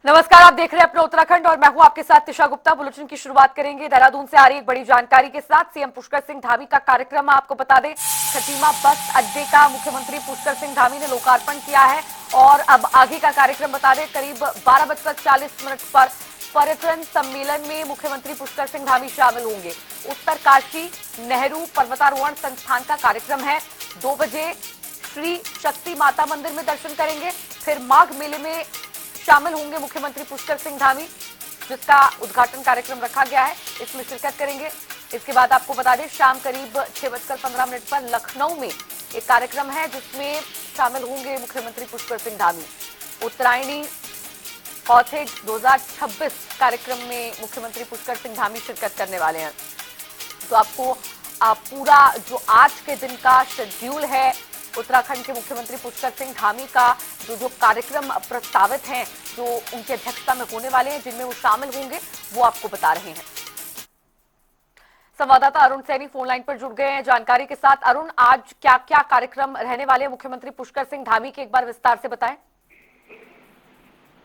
नमस्कार, आप देख रहे हैं अपना उत्तराखंड और मैं हूं आपके साथ तिशा गुप्ता। बुलेटिन की शुरुआत करेंगे देहरादून से आ रही एक बड़ी जानकारी के साथ। सीएम पुष्कर सिंह धामी का कार्यक्रम आपको बता दें, खटीमा बस अड्डे का मुख्यमंत्री पुष्कर सिंह धामी ने लोकार्पण किया है। और अब आगे का कार्यक्रम बता दें, करीब 12:40 पर पर्यटन सम्मेलन में मुख्यमंत्री पुष्कर सिंह धामी शामिल होंगे। उत्तरकाशी नेहरू पर्वतारोहण संस्थान का कार्यक्रम है। 2 बजे श्री शक्ति माता मंदिर में दर्शन करेंगे, फिर माघ मेले में शामिल होंगे मुख्यमंत्री पुष्कर सिंह धामी, जिसका उद्घाटन कार्यक्रम रखा गया है, इसमें शिरकत करेंगे। इसके बाद आपको बता दें, शाम करीब 6:15 पर लखनऊ में एक कार्यक्रम है जिसमें शामिल होंगे मुख्यमंत्री पुष्कर सिंह धामी। उत्तरायणी ऑथेज 2026 कार्यक्रम में मुख्यमंत्री पुष्कर सिंह धामी शिरकत करने वाले हैं। तो आपको पूरा जो आज के दिन का शेड्यूल है उत्तराखंड के मुख्यमंत्री पुष्कर सिंह धामी का, जो कार्यक्रम प्रस्तावित हैं, जो उनकी अध्यक्षता में होने वाले हैं, जिनमें वो शामिल होंगे, वो आपको बता रहे हैं। संवाददाता अरुण सैनी फोन लाइन पर जुड़ गए हैं जानकारी के साथ। अरुण, आज क्या क्या कार्यक्रम रहने वाले हैं मुख्यमंत्री पुष्कर सिंह धामी के, एक बार विस्तार से बताएं।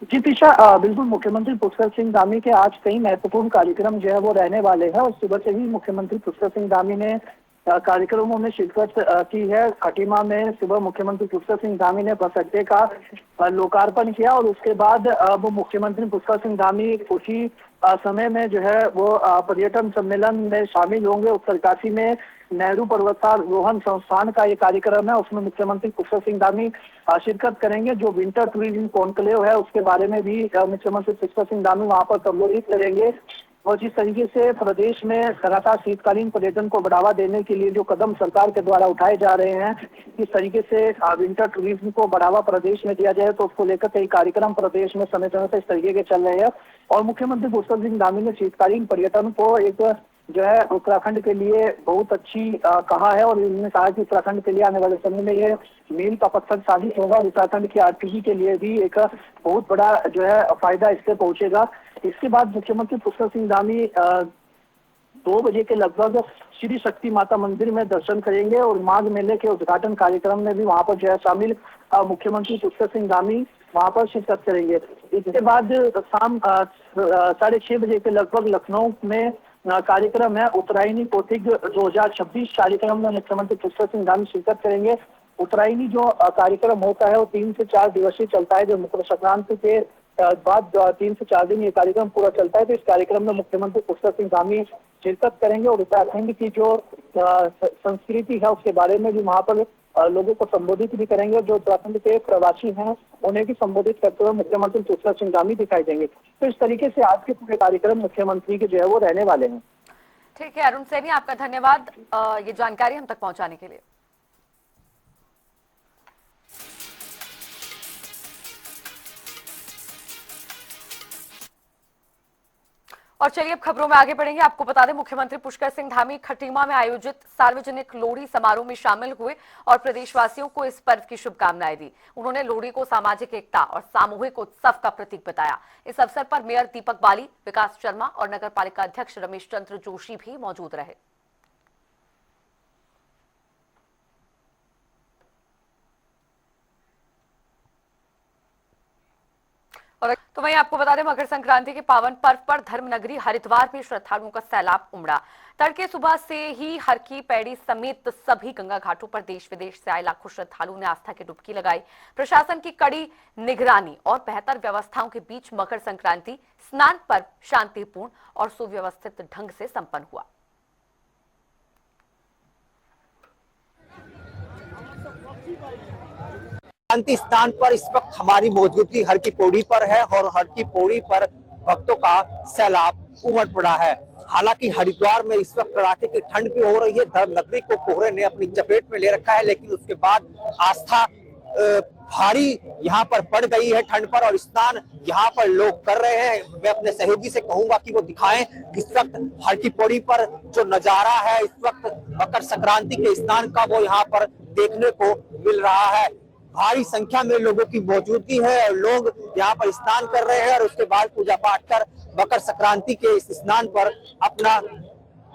जी तिशा, बिल्कुल मुख्यमंत्री पुष्कर सिंह धामी के आज कई महत्वपूर्ण कार्यक्रम जो है वो रहने वाले हैं। और सुबह से ही मुख्यमंत्री पुष्कर सिंह धामी ने कार्यक्रमों में शिरकत की है। खटीमा में सुबह मुख्यमंत्री पुष्कर सिंह धामी ने बस अड्डे का लोकार्पण किया और उसके बाद अब मुख्यमंत्री पुष्कर सिंह धामी उसी समय में जो है वो पर्यटन सम्मेलन में शामिल होंगे। उत्तरकाशी में नेहरू पर्वतारोहण संस्थान का ये कार्यक्रम है, उसमें मुख्यमंत्री पुष्कर सिंह धामी शिरकत करेंगे। जो विंटर टूरिज्म कॉन्क्लेव है उसके बारे में भी मुख्यमंत्री पुष्कर सिंह धामी वहां पर संबोधित करेंगे। और जिस तरीके से प्रदेश में लगातार शीतकालीन पर्यटन को बढ़ावा देने के लिए जो कदम सरकार के द्वारा उठाए जा रहे हैं, किस तरीके से विंटर टूरिज्म को बढ़ावा प्रदेश में दिया जाए, तो उसको लेकर कई कार्यक्रम प्रदेश में समय समय से इस तरीके के चल रहे हैं। और मुख्यमंत्री पुष्कर सिंह धामी ने शीतकालीन पर्यटन को एक जो है उत्तराखंड के लिए बहुत अच्छी कहा है। और उन्होंने कहा कि उत्तराखंड के लिए आने वाले समय में ये मील का पत्थर साबित होगा। उत्तराखंड की आर्थिकी के लिए भी एक बहुत बड़ा जो है फायदा इससे पहुंचेगा। इसके बाद मुख्यमंत्री पुष्कर सिंह धामी 2 बजे के लगभग श्री शक्ति माता मंदिर में दर्शन करेंगे और माघ मेले के उद्घाटन कार्यक्रम में भी वहां पर जो है शामिल मुख्यमंत्री पुष्कर सिंह धामी वहां पर शिरकत करेंगे। इसके बाद शाम 6:30 बजे के लगभग लखनऊ में कार्यक्रम है उत्तरायणी कोटिग 2026 कार्यक्रम में मुख्यमंत्री पुष्कर सिंह धामी शिरकत करेंगे। उत्तरायणी जो कार्यक्रम होता है वो 3 से 4 दिवसीय चलता है, जो मकर संक्रांति के बाद 3 से 4 दिन ये कार्यक्रम पूरा चलता है। तो इस कार्यक्रम में मुख्यमंत्री पुष्कर सिंह धामी शिरकत करेंगे और उत्तराखंड की जो संस्कृति है उसके बारे में भी वहां पर लोगों को संबोधित भी करेंगे। जो उत्तराखंड के प्रवासी हैं उन्हें भी संबोधित करते हुए मुख्यमंत्री पुष्कर सिंह धामी दिखाई देंगे। तो इस तरीके से आज के पूरे कार्यक्रम मुख्यमंत्री के जो है वो रहने वाले हैं। ठीक है अरुण सैनी, आपका धन्यवाद ये जानकारी हम तक पहुंचाने के लिए। और चलिए अब खबरों में आगे बढ़ेंगे। आपको बता दें, मुख्यमंत्री पुष्कर सिंह धामी खटीमा में आयोजित सार्वजनिक लोहड़ी समारोह में शामिल हुए और प्रदेशवासियों को इस पर्व की शुभकामनाएं दी। उन्होंने लोहड़ी को सामाजिक एकता और सामूहिक उत्सव का प्रतीक बताया। इस अवसर पर मेयर दीपक बाली, विकास शर्मा और नगर पालिका अध्यक्ष रमेश चंद्र जोशी भी मौजूद रहे। और तो वहीं आपको बता दें, मकर संक्रांति के पावन पर्व पर धर्मनगरी हरिद्वार में श्रद्धालुओं का सैलाब उमड़ा। तड़के सुबह से ही हर की पैड़ी समेत सभी गंगा घाटों पर देश विदेश से आए लाखों श्रद्धालुओं ने आस्था की डुबकी लगाई। प्रशासन की कड़ी निगरानी और बेहतर व्यवस्थाओं के बीच मकर संक्रांति स्नान पर्व शांतिपूर्ण और सुव्यवस्थित ढंग से संपन्न हुआ। शांति स्थान पर इस वक्त हमारी मौजूदगी हर की पौड़ी पर है और हर की पौड़ी पर भक्तों का सैलाब उमड़ पड़ा है। हालांकि हरिद्वार में इस वक्त कड़ाके की ठंड भी हो रही है। धर्मनगरी को कोहरे ने अपनी चपेट में ले रखा है, लेकिन उसके बाद आस्था भारी यहाँ पर पड़ गई है ठंड पर और स्नान यहाँ पर लोग कर रहे हैं। मैं अपने सहयोगी से कहूंगा कि वो दिखाएं इस वक्त हर की पौड़ी पर जो नजारा है इस वक्त मकर संक्रांति के स्नान का, वो यहाँ पर देखने को मिल रहा है। भारी संख्या में लोगों की मौजूदगी है और लोग यहाँ पर स्नान कर रहे हैं और उसके बाद पूजा पाठ कर मकर संक्रांति के इस स्नान पर अपना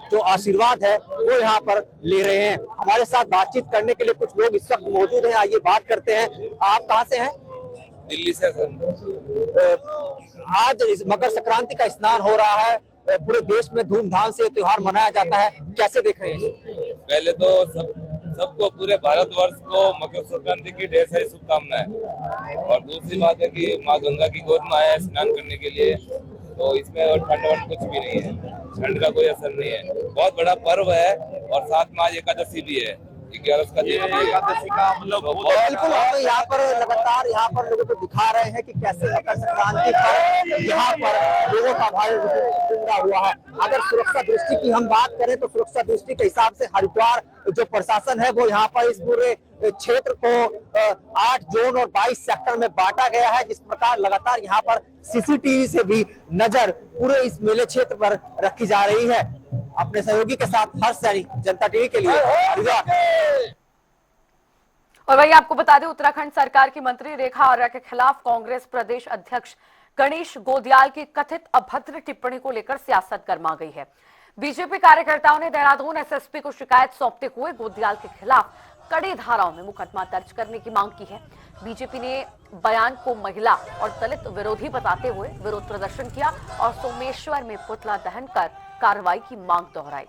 जो आशीर्वाद है वो यहाँ पर ले रहे हैं। हमारे साथ बातचीत करने के लिए कुछ लोग इस वक्त मौजूद हैं, आइए बात करते हैं। आप कहाँ से हैं? दिल्ली से। आज इस मकर संक्रांति का स्नान हो रहा है, पूरे देश में धूमधाम से त्योहार मनाया जाता है, कैसे देख रहे हैं? पहले तो सबको पूरे भारतवर्ष को मकर संक्रांति की ढेर सारी शुभकामनाएं। और दूसरी बात है कि माँ गंगा की गोद में आए हैं स्नान करने के लिए, तो इसमें और ठंड वंड कुछ भी नहीं है, ठंड का कोई असर नहीं है। बहुत बड़ा पर्व है और साथ में आज एकादशी भी है, 11 का दिन है एकादशी का, मतलब बिल्कुल हम यहाँ पर लगातार यहाँ पर लोगों को दिखा रहे हैं कि कैसे मकर संक्रांति पर यहाँ पर लोगों का भारी उमड़ा हुआ है। अगर सुरक्षा दृष्टि की हम बात करें तो सुरक्षा दृष्टि के हिसाब से हरिद्वार जो प्रशासन है वो यहाँ पर इस पूरे क्षेत्र को 8 जोन और 22 सेक्टर में बांटा गया है। जिस प्रकार लगातार यहाँ पर सीसीटीवी से भी नजर पूरे इस मेले क्षेत्र पर रखी जा रही है। अपने सहयोगी के साथ हर्ष सैनी, जनता टीवी के लिए हरिद्वार। और वही आपको बता दें, उत्तराखंड सरकार की मंत्री रेखा आर्या के खिलाफ कांग्रेस प्रदेश अध्यक्ष गणेश गोदियाल की कथित अभद्र टिप्पणी को लेकर सियासत गर्मा गई है। बीजेपी कार्यकर्ताओं ने देहरादून एसएसपी को शिकायत सौंपते हुए गोदियाल के खिलाफ कड़ी धाराओं में मुकदमा दर्ज करने की मांग की है। बीजेपी ने बयान को महिला और दलित विरोधी बताते हुए विरोध प्रदर्शन किया और सोमेश्वर में पुतला दहन कर कार्रवाई की मांग दोहराई।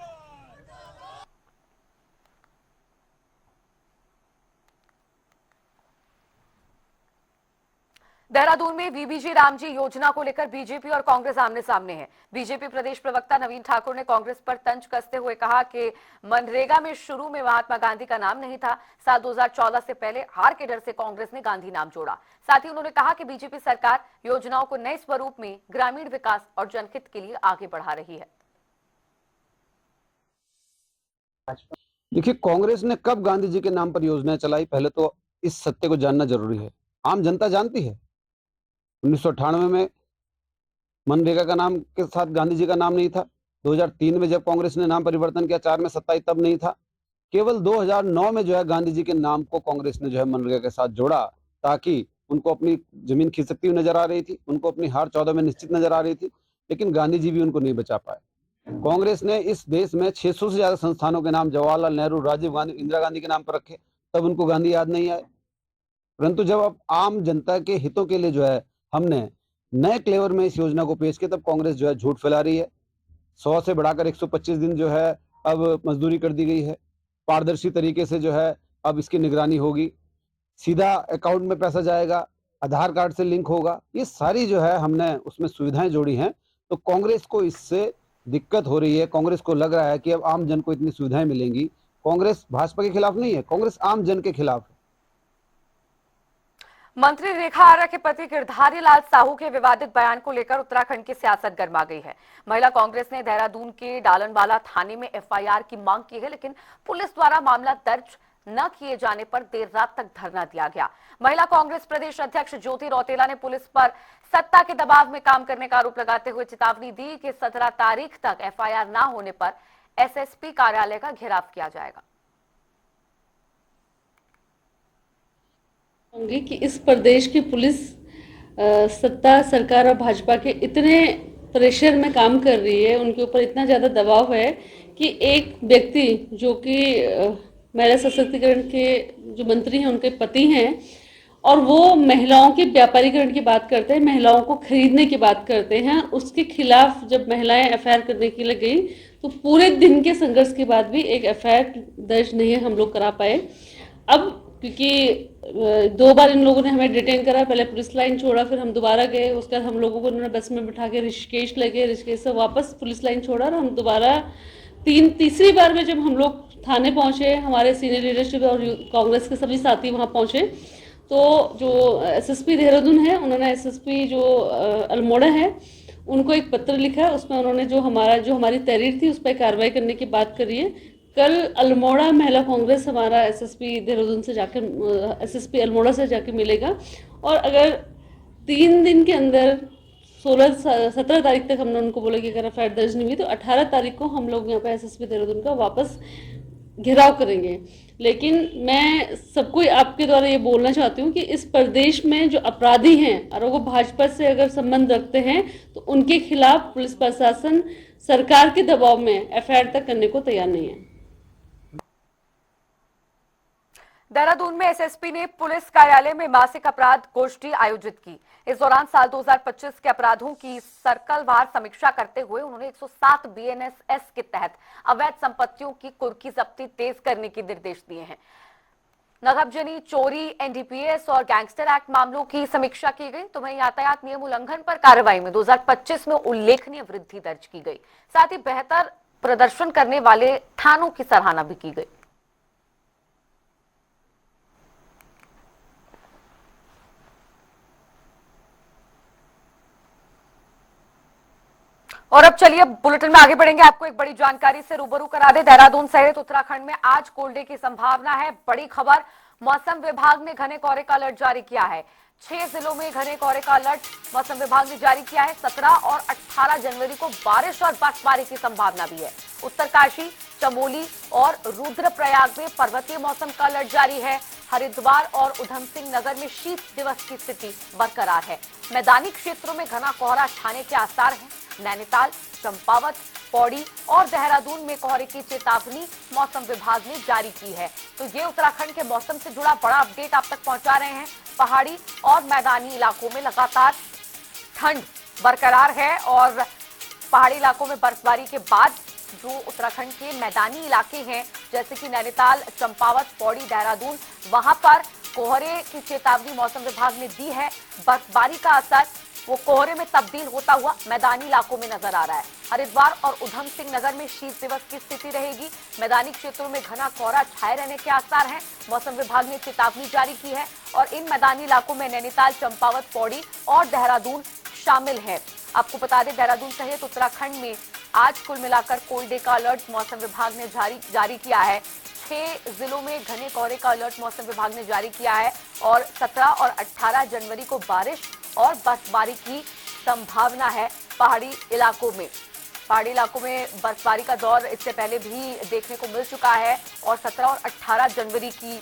देहरादून में वीबीजी रामजी योजना को लेकर बीजेपी और कांग्रेस आमने सामने है। बीजेपी प्रदेश प्रवक्ता नवीन ठाकुर ने कांग्रेस पर तंज कसते हुए कहा कि मनरेगा में शुरू में महात्मा गांधी का नाम नहीं था। साल 2014 से पहले हार के डर से कांग्रेस ने गांधी नाम जोड़ा। साथ ही उन्होंने कहा कि बीजेपी सरकार योजनाओं को नए स्वरूप में ग्रामीण विकास और जनहित के लिए आगे बढ़ा रही है। देखिए, कांग्रेस ने कब गांधी जी के नाम पर योजनाएं चलाई, पहले तो इस सत्य को जानना जरूरी है। आम जनता जानती है 1998 में मनरेगा का नाम के साथ गांधी जी का नाम नहीं था। 2003 में जब कांग्रेस ने नाम परिवर्तन किया, 4 में 27 तब नहीं था। केवल 2009 में जो है गांधी जी के नाम को कांग्रेस ने जो है मनरेगा के साथ जोड़ा, ताकि उनको अपनी जमीन खिसकती हुई नजर आ रही थी, उनको अपनी हार 14 में निश्चित नजर आ रही थी, लेकिन गांधी जी भी उनको नहीं बचा पाए। कांग्रेस ने इस देश में 600 से ज्यादा संस्थानों के नाम जवाहरलाल नेहरू, राजीव गांधी, इंदिरा गांधी के नाम पर रखे, तब उनको गांधी याद नहीं आए। परंतु जब अब आम जनता के हितों के लिए जो है हमने नए क्लेवर में इस योजना को पेश किया, तब कांग्रेस जो है झूठ फैला रही है। 100 से बढ़ाकर 125 दिन जो है अब मजदूरी कर दी गई है। पारदर्शी तरीके से जो है अब इसकी निगरानी होगी, सीधा अकाउंट में पैसा जाएगा, आधार कार्ड से लिंक होगा। ये सारी जो है हमने उसमें सुविधाएं जोड़ी हैं। तो कांग्रेस को इससे दिक्कत हो रही है। कांग्रेस को लग रहा है कि अब आम जन को इतनी सुविधाएं मिलेंगी। कांग्रेस भाजपा के खिलाफ नहीं है, कांग्रेस आम जन के खिलाफ है। मंत्री रेखा आर्या के पति गिरधारी लाल साहू के विवादित बयान को लेकर उत्तराखंड की सियासत गर्मा गई है। महिला कांग्रेस ने देहरादून के डालनवाला थाने में एफआईआर की मांग की है, लेकिन पुलिस द्वारा मामला दर्ज न किए जाने पर देर रात तक धरना दिया गया। महिला कांग्रेस प्रदेश अध्यक्ष ज्योति रौतेला ने पुलिस पर सत्ता के दबाव में काम करने का आरोप लगाते हुए चेतावनी दी कि 17 तारीख तक एफआईआर न होने पर एसएसपी कार्यालय का घेराव किया जाएगा। होंगे कि इस प्रदेश की पुलिस सत्ता सरकार और भाजपा के इतने प्रेशर में काम कर रही है, उनके ऊपर इतना ज़्यादा दबाव है कि एक व्यक्ति जो कि महिला सशक्तिकरण के जो मंत्री हैं उनके पति हैं, और वो महिलाओं के व्यापारीकरण की बात करते हैं, महिलाओं को खरीदने की बात करते हैं, उसके खिलाफ जब महिलाएं एफआईआर करने के लिए गई तो पूरे दिन के संघर्ष के बाद भी एक एफआईआर दर्ज नहीं हम लोग करा पाए। अब क्योंकि 2 बार इन लोगों ने हमें डिटेन करा, पहले पुलिस लाइन छोड़ा, फिर हम दोबारा गए, उसके बाद हम लोगों को उन्होंने बस में बिठा के ऋषिकेश ले गए, ऋषिकेश से वापस पुलिस लाइन छोड़ा और हम दोबारा तीसरी बार में जब हम लोग थाने पहुंचे, हमारे सीनियर लीडरशिप और कांग्रेस के सभी साथी वहां पहुंचे, तो जो एसएसपी देहरादून है उन्होंने एसएसपी जो अल्मोड़ा है उनको एक पत्र लिखा है। उसमें उन्होंने जो हमारी तहरीर थी उस पर कार्रवाई करने की बात करी है। कल अल्मोड़ा महिला कांग्रेस हमारा एसएसपी देहरादून से जाकर एसएसपी अल्मोड़ा से जाकर मिलेगा, और अगर 3 दिन के अंदर 17 तारीख तक हमने उनको बोला कि अगर एफआईआर दर्ज नहीं हुई तो 18 तारीख को हम लोग यहाँ पे एसएसपी देहरादून का वापस घेराव करेंगे। लेकिन मैं सबको आपके द्वारा ये बोलना चाहती हूँ कि इस प्रदेश में जो अपराधी हैं और वो भाजपा से अगर संबंध रखते हैं तो उनके खिलाफ पुलिस प्रशासन सरकार के दबाव में एफआईआर तक करने को तैयार नहीं है। देहरादून में एसएसपी ने पुलिस कार्यालय में मासिक अपराध गोष्ठी आयोजित की। इस दौरान साल 2025 के अपराधों की सर्कलवार समीक्षा करते हुए उन्होंने 107 बीएनएसएस के तहत अवैध संपत्तियों की कुर्की जब्ती तेज करने के निर्देश दिए हैं। नगबजनी, चोरी, एनडीपीएस और गैंगस्टर एक्ट मामलों की समीक्षा की गई। तो वहीं यातायात नियम उल्लंघन पर कार्रवाई में 2025 में उल्लेखनीय वृद्धि दर्ज की गई। साथ ही बेहतर प्रदर्शन करने वाले थानों की सराहना भी की गई। और अब चलिए बुलेटिन में आगे बढ़ेंगे। आपको एक बड़ी जानकारी से रूबरू करा दे। देहरादून सहित उत्तराखंड में आज कोल्ड डे की संभावना है। बड़ी खबर, मौसम विभाग ने घने कोहरे का अलर्ट जारी किया है। 6 जिलों में घने कोहरे का अलर्ट मौसम विभाग ने जारी किया है। 17 और 18 जनवरी को बारिश और बर्फबारी की संभावना भी है। उत्तरकाशी, चमोली और रुद्रप्रयाग में पर्वतीय मौसम का अलर्ट जारी है। हरिद्वार और उधम सिंह नगर में शीत दिवस की स्थिति बरकरार है। मैदानी क्षेत्रों में घना कोहरा छाने के आसार हैं। नैनीताल, चंपावत, पौड़ी और देहरादून में कोहरे की चेतावनी मौसम विभाग ने जारी की है। तो ये उत्तराखंड के मौसम से जुड़ा बड़ा अपडेट आप तक पहुंचा रहे हैं। पहाड़ी और मैदानी इलाकों में लगातार ठंड बरकरार है और पहाड़ी इलाकों में बर्फबारी के बाद जो उत्तराखंड के मैदानी इलाके हैं जैसे कि नैनीताल, चंपावत, पौड़ी, देहरादून, वहां पर कोहरे की चेतावनी मौसम विभाग ने दी है। बर्फबारी का असर वो कोहरे में तब्दील होता हुआ मैदानी इलाकों में नजर आ रहा है। हरिद्वार और उधम सिंह नगर में शीत दिवस की स्थिति रहेगी। मैदानी क्षेत्रों में घना कोहरा छाए रहने के आसार हैं। मौसम विभाग ने चेतावनी जारी की है और इन मैदानी इलाकों में नैनीताल, चंपावत, पौड़ी और देहरादून शामिल है। आपको बता दें, देहरादून सहित उत्तराखंड में आज कुल मिलाकर कोल्ड डे का अलर्ट मौसम विभाग ने जारी किया है। 6 जिलों में घने कोहरे का अलर्ट मौसम विभाग ने जारी किया है और 17 और 18 जनवरी को बारिश और बर्फबारी की संभावना है। पहाड़ी इलाकों में बर्फबारी का दौर इससे पहले भी देखने को मिल चुका है और 17 और 18 जनवरी की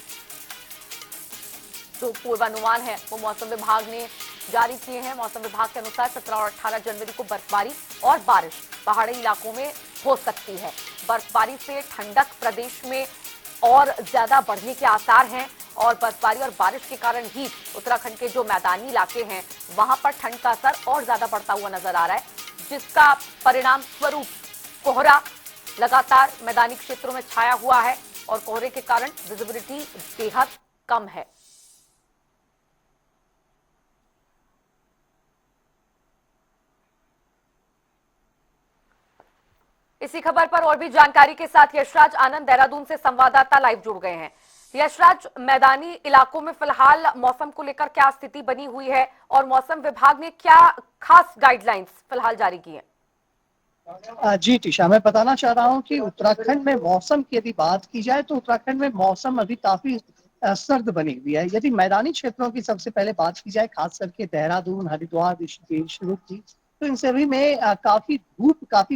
जो पूर्वानुमान है वो मौसम विभाग ने जारी किए हैं। मौसम विभाग के अनुसार 17 और 18 जनवरी को बर्फबारी और बारिश पहाड़ी इलाकों में हो सकती है। बर्फबारी से ठंडक प्रदेश में और ज्यादा बढ़ने के आसार हैं और बर्फबारी और बारिश के कारण ही उत्तराखंड के जो मैदानी इलाके हैं वहां पर ठंड का असर और ज्यादा बढ़ता हुआ नजर आ रहा है, जिसका परिणाम स्वरूप कोहरा लगातार मैदानी क्षेत्रों में छाया हुआ है और कोहरे के कारण विजिबिलिटी बेहद कम है। इसी खबर पर और भी जानकारी के साथ यशराज आनंद देहरादून से संवाददाता लाइव जुड़ गए हैं। यशराज, मैदानी इलाकों में फिलहाल मौसम को लेकर क्या स्थिति बनी हुई है और मौसम विभाग ने क्या खास गाइडलाइंस फिलहाल जारी की है? जी टिशा, मैं बताना चाह रहा हूं कि उत्तराखंड में मौसम की यदि बात की जाए तो उत्तराखंड में मौसम अभी काफी सर्द बनी हुई है। यदि मैदानी क्षेत्रों की सबसे पहले बात की जाए, खास करके देहरादून, हरिद्वार, ऋषिकेश, रुड़की, तो इन सभी में काफी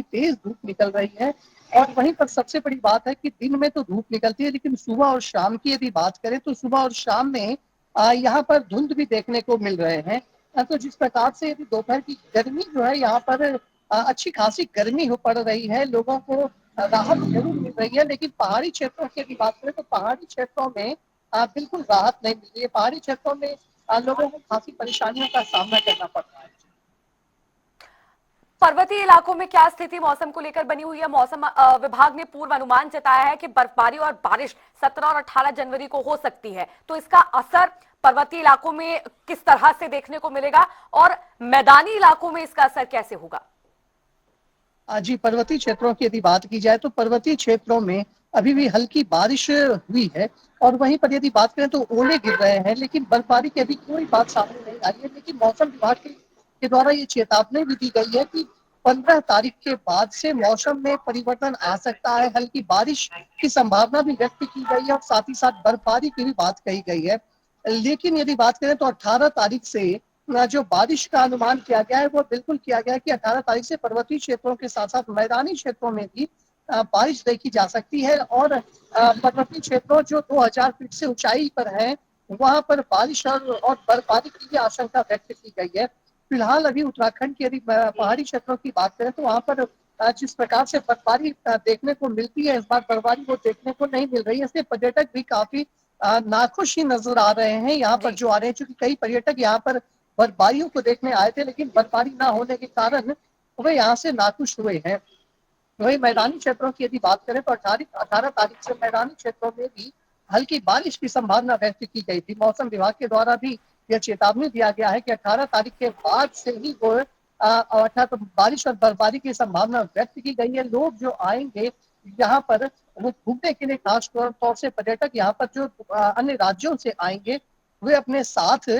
तेज धूप निकल रही है। और वहीं पर सबसे बड़ी बात है कि दिन में तो धूप निकलती है, लेकिन सुबह और शाम की यदि बात करें तो सुबह और शाम में यहाँ पर धुंध भी देखने को मिल रहे हैं। तो जिस प्रकार से यदि दोपहर की गर्मी जो है यहाँ पर अच्छी खासी गर्मी हो पड़ रही है, लोगों को राहत जरूर मिल रही है। लेकिन पहाड़ी क्षेत्रों की यदि बात करें तो पहाड़ी क्षेत्रों में बिल्कुल राहत नहीं मिल रही है। पहाड़ी क्षेत्रों में लोगों को काफी परेशानियों का सामना करना पड़ रहा है। पर्वतीय इलाकों में क्या स्थिति मौसम को लेकर बनी हुई है? मौसम विभाग ने पूर्व अनुमान जताया है कि बर्फबारी और बारिश 17 और 18 जनवरी को हो सकती है। तो इसका असर पर्वतीय इलाकों में किस तरह से देखने को मिलेगा और मैदानी इलाकों में इसका असर कैसे होगा? जी, पर्वतीय क्षेत्रों की यदि बात की जाए तो पर्वतीय क्षेत्रों में अभी भी हल्की बारिश हुई है और वहीं पर यदि बात करें तो ओले गिर रहे हैं, लेकिन बर्फबारी की अभी कोई बात सामने नहीं आई है। लेकिन मौसम विभाग के द्वारा ये चेतावनी भी दी गई है कि 15 तारीख के बाद से मौसम में परिवर्तन आ सकता है। हल्की बारिश की संभावना भी व्यक्त की गई है और साथ ही साथ बर्फबारी की भी बात कही गई है। लेकिन यदि बात करें तो 18 तारीख से जो बारिश का अनुमान किया गया है वो बिल्कुल किया गया है कि 18 तारीख से पर्वतीय क्षेत्रों के साथ साथ मैदानी क्षेत्रों में भी बारिश देखी जा सकती है। और पर्वतीय क्षेत्रों जो 2000 फीट से ऊंचाई पर है वहां पर बारिश और बर्फबारी की भी आशंका व्यक्त की गई है। फिलहाल अभी उत्तराखंड की यदि पहाड़ी क्षेत्रों की बात करें तो वहां पर जिस प्रकार से बर्फबारी देखने को मिलती है, इस बार बर्फबारी वो देखने को नहीं मिल रही है। इसलिए पर्यटक भी काफी नाखुश ही नजर आ रहे हैं यहाँ पर जो आ रहे हैं, क्योंकि कई पर्यटक यहाँ पर बर्फबारियों को देखने आए थे, लेकिन बर्फबारी ना होने के कारण वे यहाँ से नाखुश हुए हैं। वही मैदानी क्षेत्रों की यदि बात करें तो 18 तारीख से मैदानी क्षेत्रों में भी हल्की बारिश की संभावना व्यक्त की गई थी। मौसम विभाग के द्वारा भी यह चेतावनी दिया गया है कि 18 तारीख के बाद से ही वो अर्थात बारिश और बर्फबारी की संभावना व्यक्त की गई है। लोग जो आएंगे यहाँ पर वो घूमने के लिए, खास तौर से पर्यटक यहाँ पर जो अन्य राज्यों से आएंगे, वे अपने साथ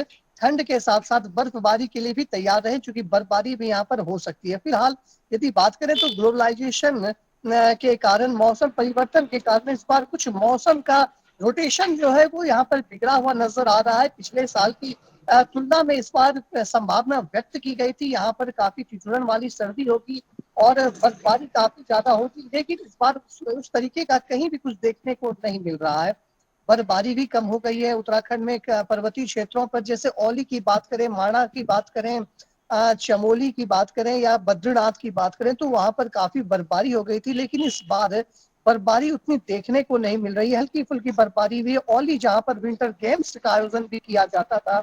ठंड के साथ साथ बर्फबारी के लिए भी तैयार रहे, क्योंकि बर्फबारी भी यहाँ पर हो सकती है। फिलहाल यदि बात करें तो ग्लोबलाइजेशन के कारण, मौसम परिवर्तन के कारण इस बार कुछ मौसम का रोटेशन जो है वो यहाँ पर बिगड़ा हुआ नजर आ रहा है। पिछले साल की तुलना में इस बार संभावना व्यक्त की गई थी यहाँ पर काफी ठिठुरन वाली सर्दी होगी और बर्फबारी काफी ज्यादा होगी, लेकिन इस बार उस तरीके का कहीं भी कुछ देखने को नहीं मिल रहा है। बर्फबारी भी कम हो गई है उत्तराखंड में पर्वतीय क्षेत्रों पर, जैसे औली की बात करें, माणा की बात करें, चमोली की बात करें या बद्रीनाथ की बात करें, तो वहां पर काफी बर्फबारी हो गई थी, लेकिन इस बार बर्फबारी उतनी देखने को नहीं मिल रही है। हल्की फुल्की बर्फबारी हुई है। औली जहां पर विंटर गेम्स का आयोजन भी किया जाता था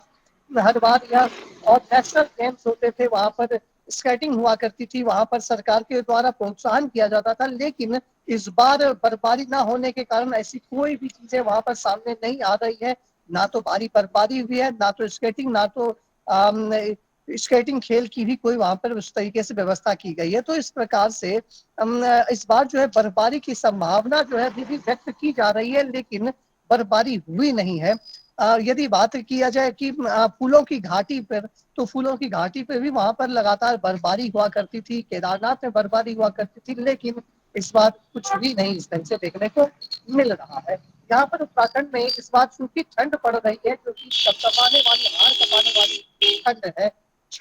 हर बार, या और नेशनल गेम्स होते थे, वहां पर स्केटिंग हुआ करती थी, वहां पर सरकार के द्वारा प्रोत्साहन किया जाता था, लेकिन इस बार बर्फबारी ना होने के कारण ऐसी कोई भी चीजें वहां पर सामने नहीं आ रही है। ना तो भारी बर्फबारी हुई है, ना तो स्केटिंग, ना तो स्केटिंग खेल की भी कोई वहां पर उस तरीके से व्यवस्था की गई है। तो इस प्रकार से इस बार जो है बर्फबारी की संभावना जो है अभी भी व्यक्त की जा रही है, लेकिन बर्फबारी हुई नहीं है। यदि बात किया जाए कि फूलों की घाटी पर, तो फूलों की घाटी पर भी वहां पर लगातार बर्फबारी हुआ करती थी, केदारनाथ में बर्फबारी हुआ करती थी, लेकिन इस बार कुछ भी नहीं इस ढंग से देखने को मिल रहा है। यहाँ पर उत्तराखंड में इस बार चूंकि ठंड पड़ रही है, जो कि कपकपाने वाली, हाड़ कपाने वाली ठंड है,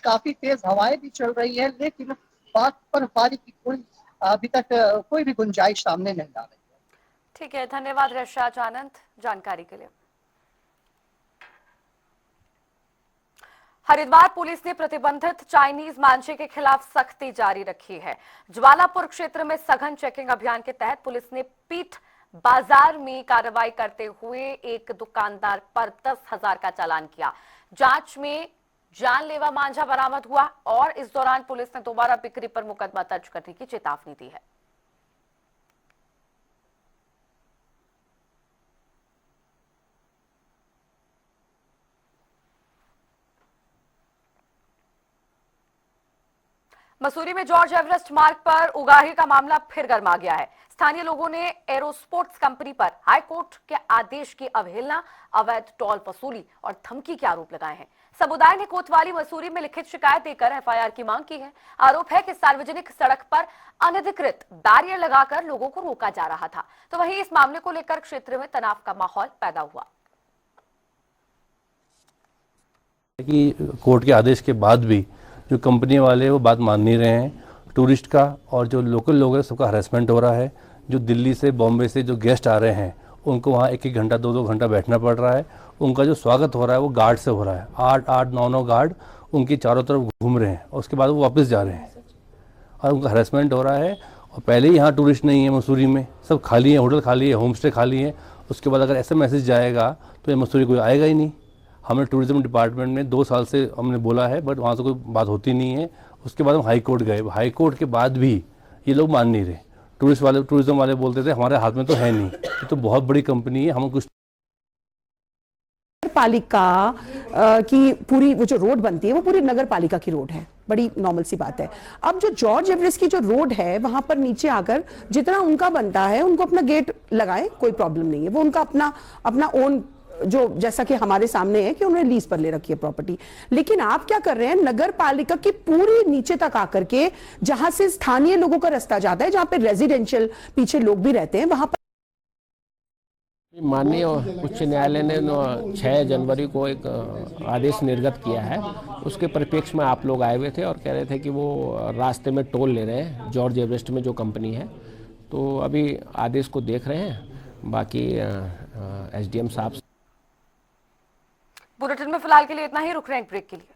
काफी तेज हवाएं भी चल रही है, लेकिन बर्फबारी की कोई अभी तक कोई भी गुंजाइश सामने नहीं आ रही है। ठीक है, धन्यवाद ऋषराज आनंद जानकारी के लिए। हरिद्वार पुलिस ने प्रतिबंधित चाइनीज मांझे के खिलाफ सख्ती जारी रखी है। ज्वालापुर क्षेत्र में सघन चेकिंग अभियान के तहत पुलिस ने पीठ बाजार में कार्रवाई करते हुए एक दुकानदार पर 10,000 का चालान किया। जांच में जानलेवा मांझा बरामद हुआ और इस दौरान पुलिस ने दोबारा बिक्री पर मुकदमा दर्ज करने की चेतावनी दी है। मसूरी में जॉर्ज एवरेस्ट मार्ग पर उगाही का मामला फिर गर्मा गया है। स्थानीय लोगों ने एरोस्पोर्ट्स कंपनी पर हाईकोर्ट के आदेश की अवहेलना, अवैध टोल वसूली और धमकी के आरोप लगाए हैं। समुदाय ने कोतवाली मसूरी में लिखित शिकायत देकर एफआईआर की मांग की है। आरोप है कि सार्वजनिक सड़क पर अनधिकृत बैरियर लगाकर लोगों को रोका जा रहा था। तो वहीं इस मामले को लेकर क्षेत्र में तनाव का माहौल पैदा हुआ। कि कोर्ट के आदेश के बाद भी जो कंपनी वाले वो बात मान नहीं रहे हैं। टूरिस्ट का और जो लोकल लोग हैं सबका हरेसमेंट हो रहा है। जो दिल्ली से, बॉम्बे से जो गेस्ट आ रहे हैं उनको वहाँ 1-1 घंटा 2-2 घंटा बैठना पड़ रहा है। उनका जो स्वागत हो रहा है वो गार्ड से हो रहा है। 8-8, 9-9 गार्ड उनकी चारों तरफ घूम रहे हैं और उसके बाद वो वापस जा रहे हैं और उनका हरेसमेंट हो रहा है। और पहले ही यहाँ टूरिस्ट नहीं है मसूरी में, सब खाली है, होटल खाली है, होम स्टे खाली है। उसके बाद अगर ऐसा मैसेज जाएगा तो ये मसूरी कोई आएगा ही नहीं। हमने टूरिज्म डिपार्टमेंट में 2 साल से हमने बोला है, बट वहाँ से कोई बात होती नहीं है। उसके बाद हम हाई कोर्ट गए, हाई कोर्ट के बाद भी ये लोग मान नहीं रहे। टूरिज्म वाले बोलते थे हमारे हाथ में तो है नहीं, ये तो बहुत बड़ी कंपनी है, हम कुछ। नगर पालिका की पूरी वो जो रोड बनती है वो पूरी नगर पालिका की रोड है, बड़ी नॉर्मल सी बात है। अब जो जॉर्ज एवरेस्ट की जो रोड है वहां पर नीचे आकर जितना उनका बनता है उनको अपना गेट लगाए, कोई प्रॉब्लम नहीं है। वो उनका अपना ओन, जो जैसा कि हमारे सामने है कि उन्होंने लीज पर ले रखी है प्रॉपर्टी। लेकिन आप क्या कर रहे हैं, नगर पालिका की पूरी नीचे तक आकर के, जहां से स्थानीय लोगों का रास्ता जाता है, जहां पे रेजिडेंशियल पीछे लोग भी रहते हैं, वहां पर। माननीय उच्च न्यायालय ने 6 जनवरी को एक आदेश निर्गत किया है। उसके परिप्रेक्ष्य में आप लोग आए हुए थे और कह रहे थे कि वो रास्ते में टोल ले रहे हैं जॉर्ज एवरेस्ट में जो कंपनी है। तो अभी आदेश को देख रहे हैं, बाकी एसडीएम साहब। बुलेटिन में फिलहाल के लिए इतना ही, रुक रहे हैं ब्रेक के लिए।